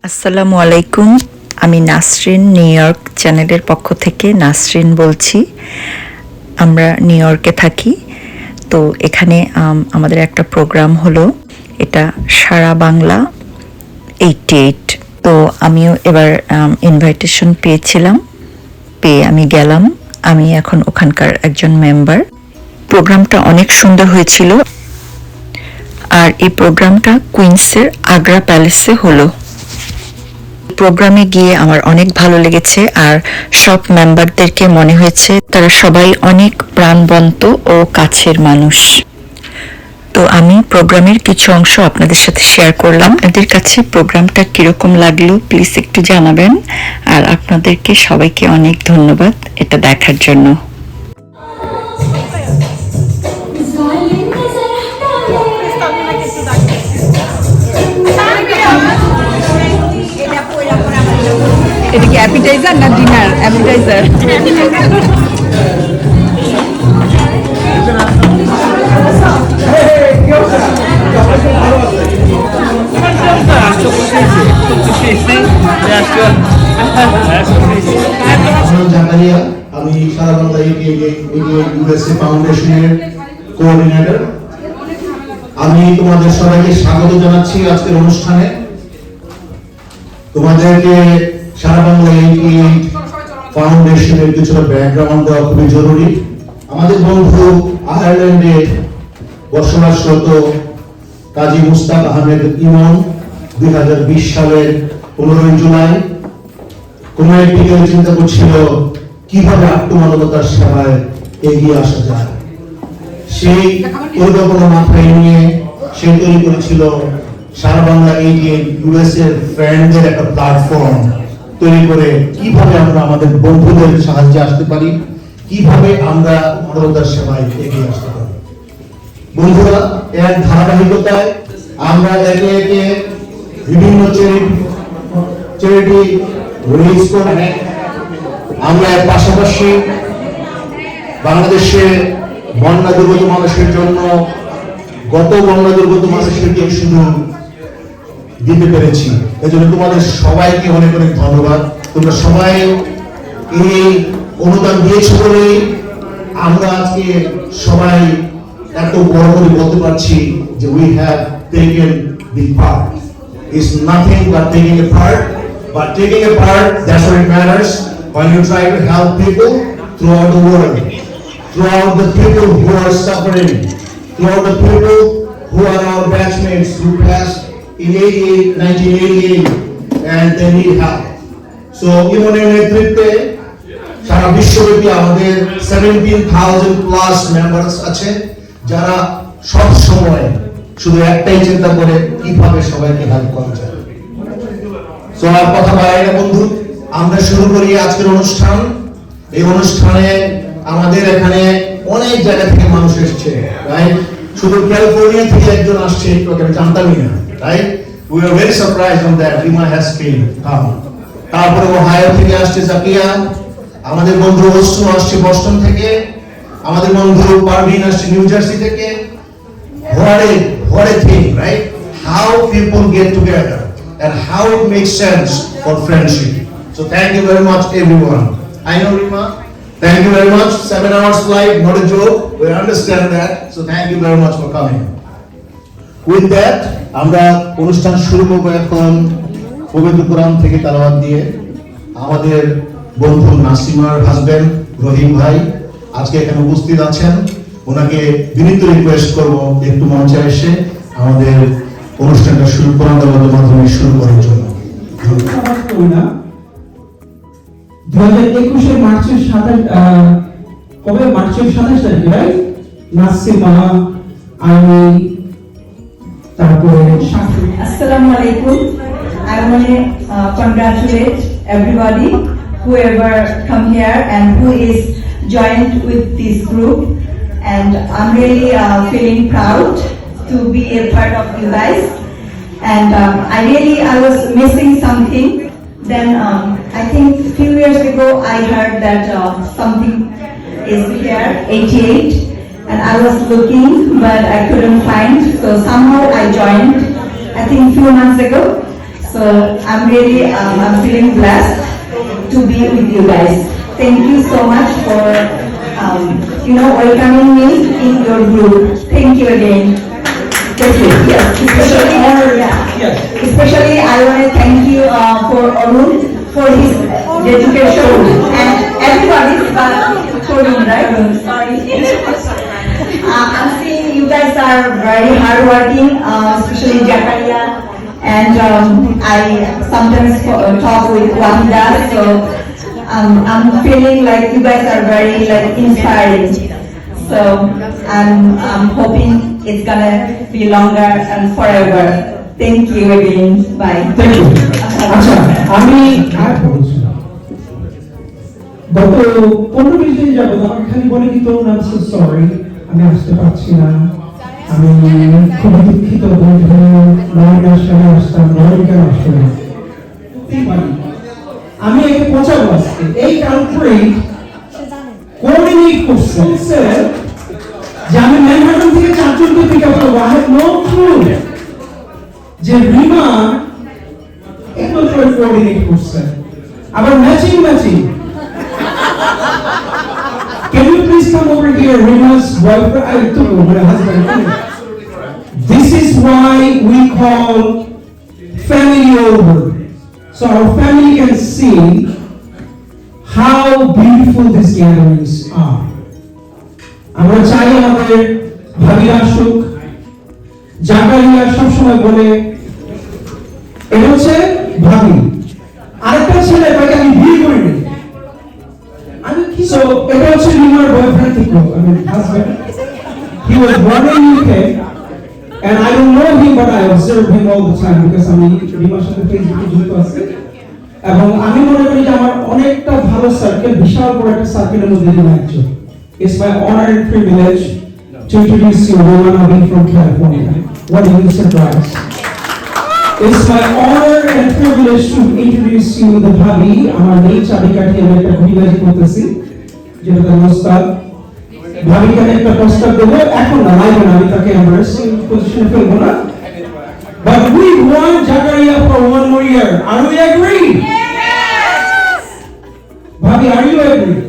আসসালামু আলাইকুম। আমি নাসরিন, নিউ ইয়র্ক চ্যানেলের পক্ষ থেকে নাসরিন বলছি। আমরা নিউ ইয়র্কে থাকি। তো এখানে আমাদের একটা প্রোগ্রাম হলো, এটা সারা বাংলা 88। তো আমিও এবার ইনভাইটেশন পেয়েছিলাম, পেয়ে আমি গেলাম। আমি এখন ওখানকার একজন মেম্বার। প্রোগ্রামটা অনেক সুন্দর হয়েছিল। আর এই প্রোগ্রামটা কুইন্সের আগ্রা প্যালেসে হলো। প্রোগ্রামে গিয়ে আমার অনেক ভালো লেগেছে, আর সব মেম্বারদেরকে মনে হয়েছে তারা সবাই অনেক প্রাণবন্ত ও কাছের মানুষ। তো আমি প্রোগ্রামের কিছু অংশ আপনাদের সাথে শেয়ার করলাম। আপনাদের কাছে প্রোগ্রামটা কিরকম লাগলো প্লিজ একটু জানাবেন। আর আপনাদেরকে সবাইকে অনেক ধন্যবাদ এটা দেখার জন্য। এটা কি অ্যাপিটাইজার না ডিনার? অ্যাপিটাইজার। আমি সারা বাংলা ইউএসএ ফাউন্ডেশনের কোঅর্ডিনেটর। আমি তোমাদের সবাইকে স্বাগত জানাচ্ছি আজকের অনুষ্ঠানে। তোমাদেরকে সারা বাংলা ফাউন্ডেশনের কিছুটা ব্যাকগ্রাউন্ড দেওয়া খুবই জরুরি। আমাদের বন্ধু আয়ারল্যান্ডে বসবাসরত কাজী মুস্তাক আহমেদ ইমন 2020 সালের 15 জুলাই কোন একটি চিন্তা করছিল কিভাবে আত্মমানবতার সেবায় এগিয়ে আসা যায়। সেই পরিকল্পনা মাথায় নিয়ে সে তৈরি করেছিল সারা বাংলা ইউএসএ ফ্রেন্ডদের একটা প্ল্যাটফর্ম তৈরি করে কিভাবে আমরা আমাদের বন্ধুদের সাহায্যে আসতে পারি, কিভাবে আমরা মানবতার সেবায় এগিয়ে আসতে পারি। বন্ধুরা, এর ধারাবাহিকতায় আমরা একে একে বিভিন্ন চ্যারিটি রিলিজ করে আমরা এর পাশাপাশি বাংলাদেশে বন্যা দুর্গত মানুষের জন্য গত বন্যা দুর্গত মানুষেরকে শুধু দিতে পেরেছি। এজন্য তোমাদের সবাইকে অনেক অনেক ধন্যবাদ। তোমরা সবাই এই অনুদান দিয়েছো বলেই আমরা আজকে সবাই এত বড় করে বলতে পারছি যে we have taken the part. It's nothing but taking a part, but taking a part, that's what it matters when you try to help people throughout the world, throughout the people who are suffering, throughout the people who are our batchmates who passed in 1988 and they need help. So ইমনের নেতৃত্বে সারা বিশ্বব্যাপী আমাদের 17,000 plus members আছে, যারা সব সময় শুধু একটাই চিন্তা করে কিভাবে সবাইকে হেল্প করা যায়। সো আর কথা বাড়াই না বন্ধু, আমরা শুরু করি আজকের অনুষ্ঠান। এই অনুষ্ঠানে আমাদের এখানে অনেক জায়গা থেকে মানুষ এসেছে, রাইট? শুধু ক্যালিফোর্নিয়া থেকে একজন আসছে, আমি জানতামই না, right? We are very surprised on that. Rima has came. তারপরে ওহাইও থেকে আসছে জাকিয়া, আমাদের বন্ধু ওসু আসছে বস্টন থেকে, আমাদের বন্ধু পারভিন আসছে নিউ জার্সি থেকে। What a thing, right? How people get together and how it makes sense for friendship. So thank you very much everyone. I know Rima, thank you very much. 7 hours flight, not a joke. We understand that. So thank you very much for coming. With that, আমরা অনুষ্ঠান শুরু করব এখন পবিত্র কোরআন থেকে তেলাওয়াত দিয়ে। আমাদের বন্ধু নাসিমার হাজবেন্ড রহিম ভাই আজকে এখানে উপস্থিত আছেন। ওনাকে বিনীত রিকোয়েস্ট করব একটু মঞ্চে এসে আমাদের অনুষ্ঠানটা শুরু কোরআন তেলাওয়াতের মাধ্যমে শুরু করার জন্য। 2021 মার্চের 27 কবে মার্চের 27 তারিখে, রাইট? নাসিমা, আমি, তারপরে Assalamu alaikum. I want to congratulate everybody whoever come here and who is joined with this group, and I'm really feeling proud to be a part of you guys. And I was missing something. Then I think a few years ago I heard that something is here, 88, and I was looking but I couldn't find, so somehow I joined I think few months ago. So I'm really, I'm feeling blessed to be with you guys. Thank you so much for, welcoming me in your group. Thank you again. Thank you. Yes, especially, Yes. especially I want to thank you for Arun for his dedication and everybody, but for him, right? Sorry. I'm seeing you guys are very hardworking, especially Jakaria, and I sometimes talk with Wahida, so I'm feeling like you guys are very inspiring. So I'm hoping it's gonna be longer and forever. Thank you again. Bye. Thank you আচ্ছা আমি গত 15-20 দিন যাবত আমাকে খালি বলে কি তরুণ I am so sorry আমি আসতে পারছি না আমি খুবই দুঃখিত বন্ধু নয়টার সময় আসতাম নয়টা আসতে না আমি একে পৌঁছাবো আজকে এই কান্ট্রি কোঅর্ডিনেট করছে যে আমি ম্যানহাটন থেকে 4 জনকে পিক আপ করবো আই হ্যাভ নো ক্লু যে রিমা একমাত্র কোঅর্ডিনেট করছে আবার matching Can you please come over here, Rima's boyfriend? I took over my husband. This is why we call family over. So our family can see how beautiful these gatherings are. আমরা চাই আমাদের ভাবিরা আসুক জাকারিয়া সবসময় বলে এটা হচ্ছে ভাবি আরেকটা ছেলে তাকে আমি বিয়ে করিনি so এটা হচ্ছে রিমার বয়ফ্রেন্ড থেকে husband he was born in UK and I don't know him but I observe him all the time because আমি রিমার সাথে ফেসবুকে যুক্ত আছি এবং আমি মনে করি যে আমার অনেকটা ভালো সার্কেল বিশাল বড় একটা সার্কেলের মধ্যে রিমা একজন it's my honor and privilege to introduce you Romana being from California what a new surprise. It's my honor and privilege to introduce you the Bhabi. আমার নেই চাবিকাঠি আমি একটা ঘুরিবাজি করতেছি যেটা তার ওস্তাদ ভাবিকে একটা প্রস্তাব দেবো এখন না লাইভ না আমি তাকে এমবারেসিং পজিশনে ফেলবো না but we want Jakaria for one more year are we agree yes Bhabi are you agree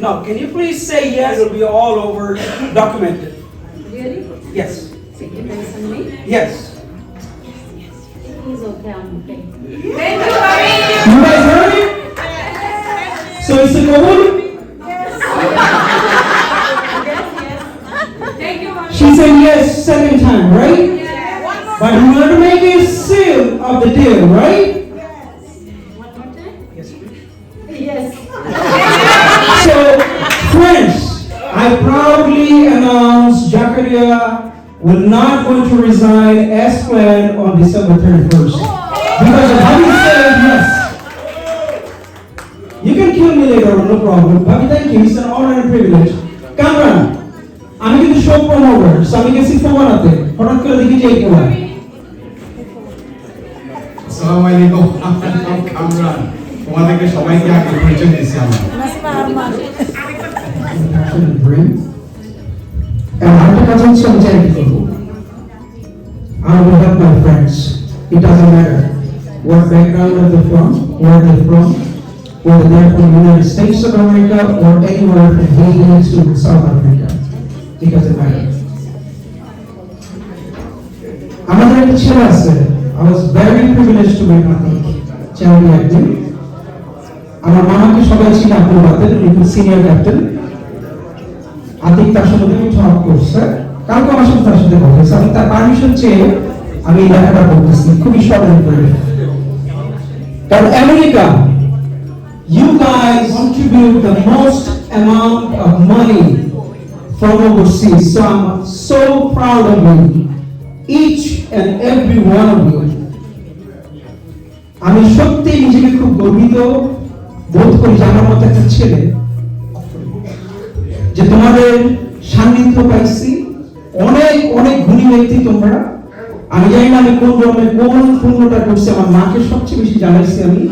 no can you please say yes it will be all over documented. Really? Yes. So you guys on me? Yes. He's okay, I'm okay. You guys heard it? So it's a kabul? Thank you, She said yes second time, right? But you want to make a seal of the deal, right? One more time? Yes, please. Yes. So, friends, I proudly announce Jakaria will not going to resign as planned on December 31st. Because of Bhabi said yes. You can kill me later, no problem. Bhabi, thank you. It's an honor and privilege. Kamran, আমি কিন্তু show promoter so আমি গেছি ফোনাতে হঠাৎ করে দেখি যে এই কোয়া আসসালামু আলাইকুম কামরান তোমাদেরকে সবাইকে আগে পরিচয় দিয়েছি আমরা and after cousin something I will help my friends it doesn't matter what background are they from where they're from whether they're from the United States of America or anywhere from Haiti to South Africa it doesn't matter আমাদের একটা ছেলে আছে I was very privileged to meet him champion একদিন আমার মামাকে সবাই ছিল আপনার বাদের সিনিয়র ক্যাপ্টেন আতিক তার সাথে টক করছে কালকে আমার সাথে তার সাথে কথা হয়েছে আমি তার পারমিশন চেয়ে আমি লেখাটা বলতেছি খুবই সরল করে কারণ America you guys contribute the most amount of money from overseas so I'm so proud of you each and every one of you আমি সত্যি নিজেকে খুব গর্বিত বোধ করি যে আমার মতো একটা ছেলে যে তোমাদের সান্নিধ্য পাইছি অনেক অনেক গুণী ব্যক্তি তোমরা আমি জানি না আমি কোন জন্মে কোন পুণ্যটা করছি আমার মাকে সবচেয়ে বেশি জানাইছি আমি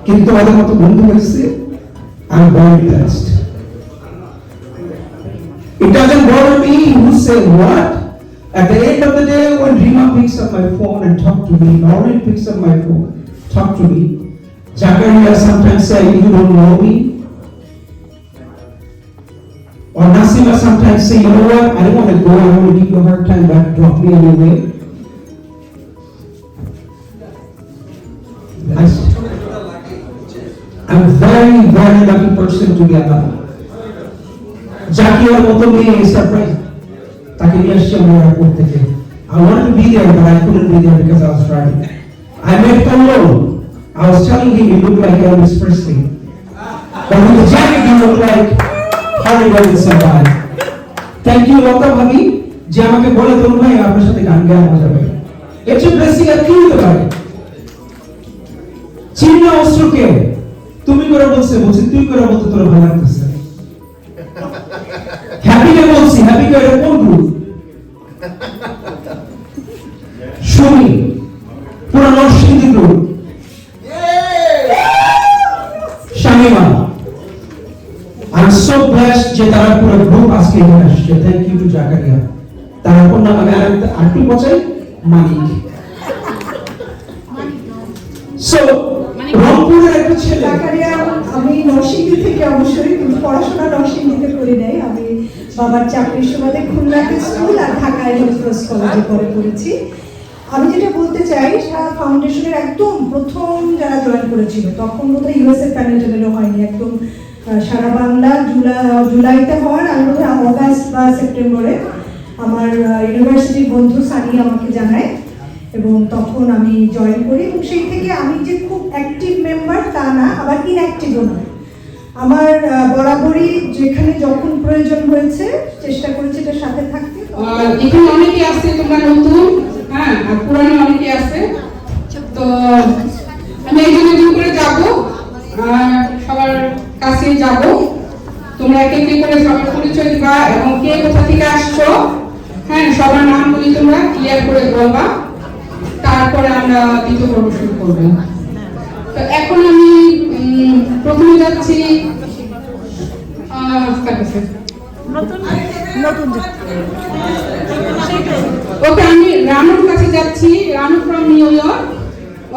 কিন্তু তোমাদের মতো বন্ধু পাইছি আমি very blessed It doesn't bother me who say what. At the end of the day, when Rima picks up my phone and talk to me, Noreen picks up my phone, talk to me. Jakaria sometimes say, you don't know me. Or Nasima sometimes say, you know what, I don't want to go, I want to give you a hard time, but drop me anyway. I'm a very, very lucky person to be alive. Jakiar moto me surprise. Taki niye aschi amar airport theke. I wanted to be there, but I couldn't be there because I was driving. I met Paulo. I was telling him he looked like Elvis Presley. But with the jacket he looked like Harry Davidson guy. Thank you, Lata Bhabi. যে আমাকে বলে তোর ভাই আপনার সাথে গান গাওয়া মজা পাবে। এর চেয়ে ব্লেসিং আর কি হতে পারে? চিন্না অস্ত্রকে তুমি করে বলছে তুই করে বলতে তোর ভালো লাগতেছে। হ্যাপিকে বলছি হ্যাপি করে কোন গ্রুপ? সুমি পুরো Narsingdi group. Shamima I'm so blessed যে তারা পুরো গ্রুপ আজকে এখানে আসছে। Thank you to Zakaria. তার অপর নাম আমি আরেকটু বচাই মানিক। সো রংপুরের একটা ছেলে জাকারিয়া, আমি নরসিংদী থেকে অবশ্যই, কিন্তু পড়াশোনা নরসিংদীতে করি নাই। আমি বাবার চাকরির সুবাদে খুলনাতে স্কুল আর ঢাকায় লস্করস কলেজে পড়ে পড়েছি। আমি যেটা বলতে চাই, সারা ফাউন্ডেশনের একদম প্রথম যারা জয়েন করেছিল, তখন বোধহয় ইউএসএ প্যানেল ট্যানেলও হয়নি, একদম সারা বাংলা জুলাইতে হওয়ার, আমি বোধহয় অগাস্ট বা সেপ্টেম্বরে আমার ইউনিভার্সিটির বন্ধু সানি আমাকে জানায় এবং তখন আমি জয়েন করি। এবং সেই থেকে আমি যে খুব অ্যাক্টিভ মেম্বার তা না, আবার ইনঅ্যাক্টিভও নয়। আমার বরাবরই যেখানে যখন প্রয়োজন হয়েছে চেষ্টা করেছি এটার সাথে থাকতে। এখানে অনেকে আছে, তোমরা নতুন, হ্যাঁ, আর পুরানো অনেকে আছে। তো আমি এখানে একজন করে যাব, সবার কাছে যাব। তোমরা এক এক করে সবার পরিচয় দিবা এবং কে কোথা থেকে আসছো, হ্যাঁ, সবার নামগুলি তোমরা ক্লিয়ার করে বলবা। তারপরে আমরা দ্বিতীয় পর্ব শুরু করব। তো এখন আমি প্রথমে যাচ্ছি ওকে, আমি রানুর কাছে যাচ্ছি। Ranu from New York.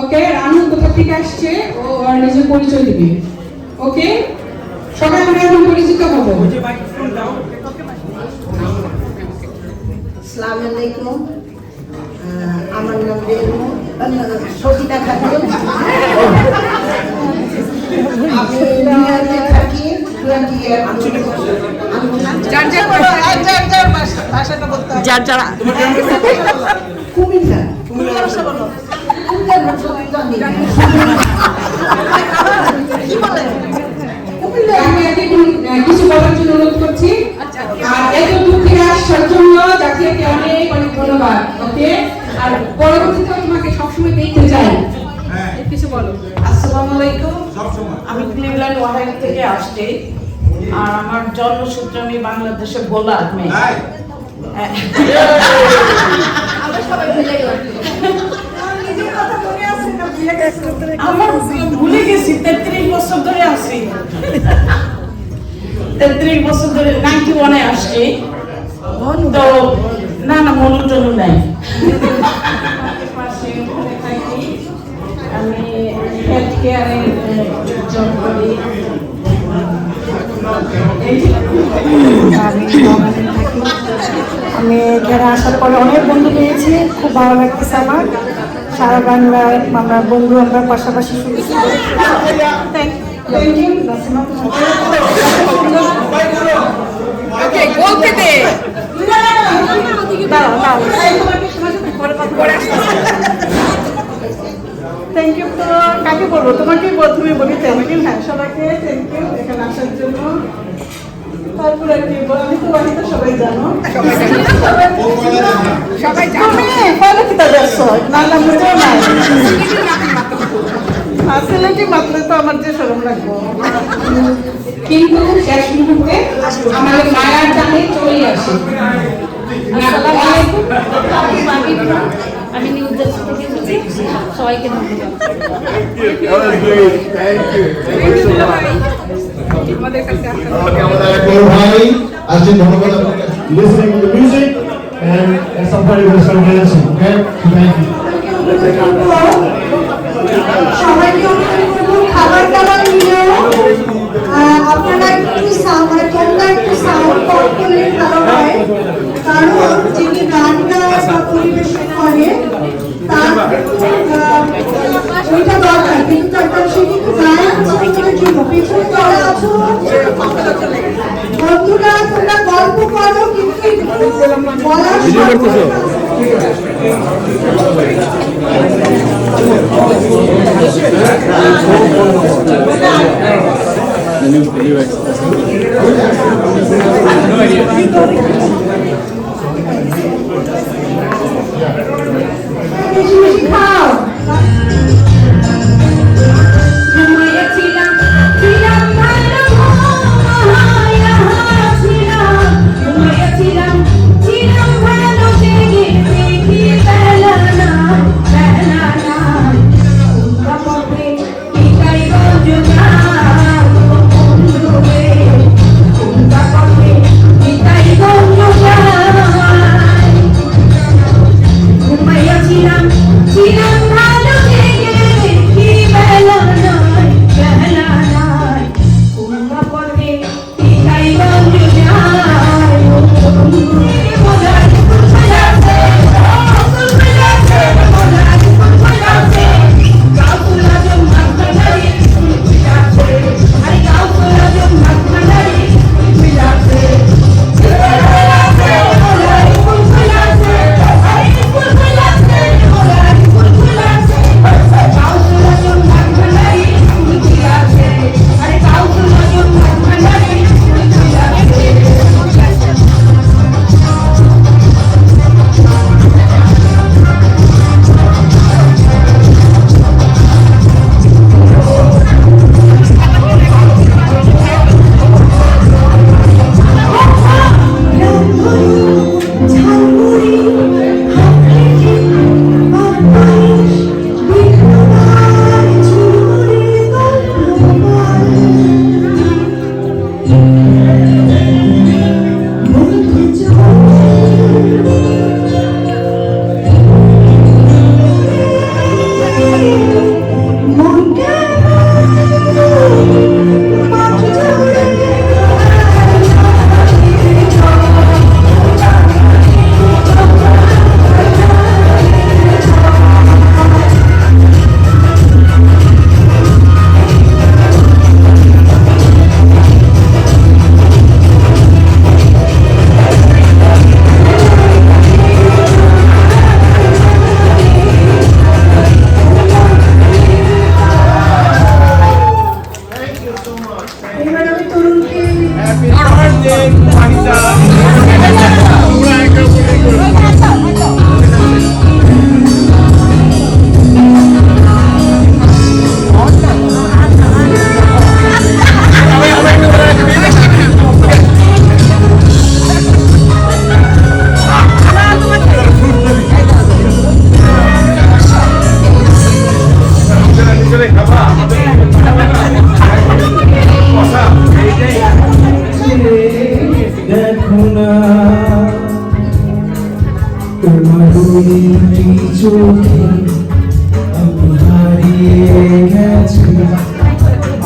Okay, Ranu কোথা থেকে আসছে ও আর নিজের পরিচয় দিবে। ওকে, সবাই আমরা এখন পরিচিত হব। আসসালামু আলাইকুম, আমার নাম রেনু, সজিদা খাতুন। আমি নিউইয়র্কে থাকি 20 ইয়ার। কুমিল্লা কি বলে কিছু বলার জন্য অনুরোধ করছি। আর এত দূর থেকে আসার জন্য জাকিয়াকে অনেক অনেক ধন্যবাদ। ওকে, আর পরবর্তীতে তোমাকে সবসময় দেখতে চাই। কিছু বলো। আসসালামু আলাইকুম, আমি ক্লিভল্যান্ড ওয়াহাইও থেকে আসছি। আর আমার জন্মসূত্রে আমি বাংলাদেশের গোলার মেয়ে। আমার ভুলে গেছি, 33 বছর ধরে আছি। 33 বছর ধরে 91-এ আসছি। তো না মনুর জন্য নাই। আমি হেলথ কেয়ারে জব করি। আমি এখানে আসার পরে অনেক বন্ধু পেয়েছি, খুব ভালো লাগতেছে আমার। সারা বাংলা আমরা বন্ধু, আমরা পাশাপাশি শুনেছি। Thank you. তো কাকে বলবো, তোমাকে প্রথমে বলি থ্যাংক ইউ। হ্যাঁ, সবাইকে থ্যাংক ইউ এখানে আসার জন্য। তারপরে কি বল, আমি তো বাড়ি তো সবাই জানো, সবাই জানো পয়লা কি তাদের না না বুঝেও নাই। আসলে মাত্রে তো আমার যে শরম লাগবো, কিন্তু শেষ মুহূর্তে আমাদের মায়ার টানে চলে আসে। আমি নিউ জার্সি থেকে বলছি, সবাইকে ধন্যবাদ। আমাদের ভাই আসছেন, ধন্যবাদ আপনাকে। listening to the music and at some point we're going to start dancing, okay? So thank you. সবাইকে অনুরোধ করবো খাবার দাবার নিয়েও আপনারা একটু মানে তোমরা একটু সাউন্ড কম করলে ভালো হয়, কারণ যিনি গান গায় বা পরিবেশন করে তার ওইটা দরকার, কিন্তু তার সে কিন্তু গায়ে আমাদের জন্য পেছনে যারা আছো বন্ধুরা তোমরা গল্প করো, কিন্তু একটু বলার বেশি বেশি খাও।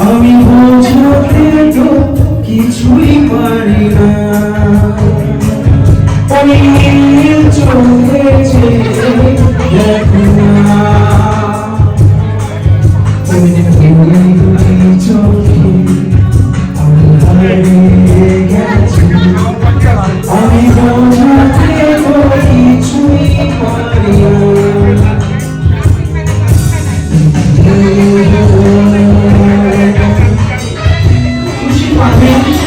আমি বোঝাতে তো কিছুই পারি না, আমি নীল চোখেছে দেখো না, তুমি চোখে আমি হারিয়ে গেছি, আমি বোঝাতে তো কিছুই পারি না। Thank you.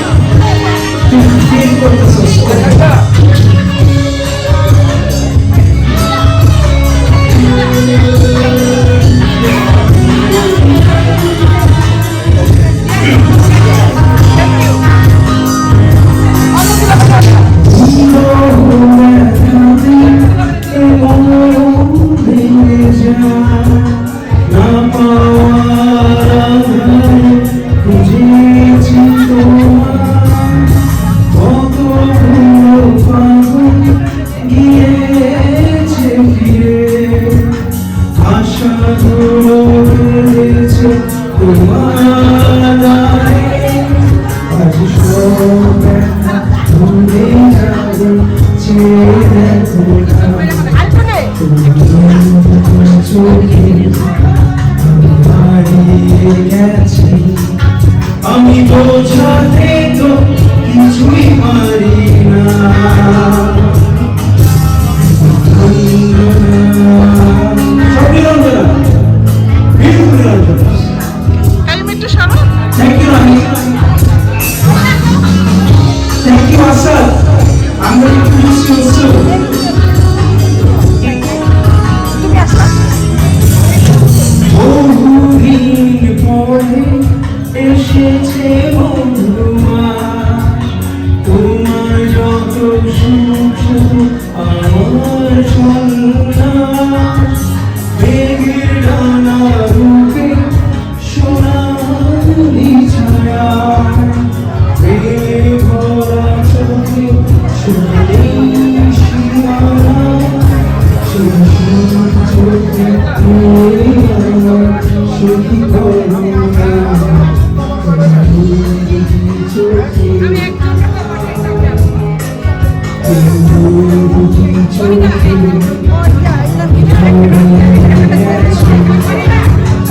আমি বোঝাতে তো কিছুই পারি না Thank you, Rani. Thank you, Asad. I'm going to introduce you soon. বহুদিন পরে এসেছে বন্ধুমা, তোমার যত সুখ আমার সন্ন্যাস, মেঘের ডানা রূপে সোনালি ছায়া, প্রেমে ভরা চোখে সোনালি সীমানা, চোখে সখী করুণা,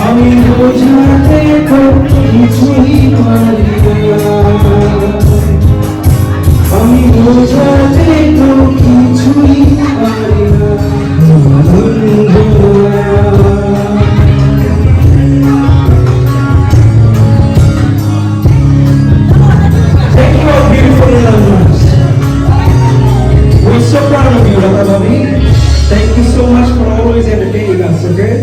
আমি বোঝাতে তো কিছুই পারি না, আমি বোঝাতে তো কিছুই পারি না, Thank you all beautiful lovers. We're so proud of you, Lata Babi. Thank you so much for always entertaining us, okay?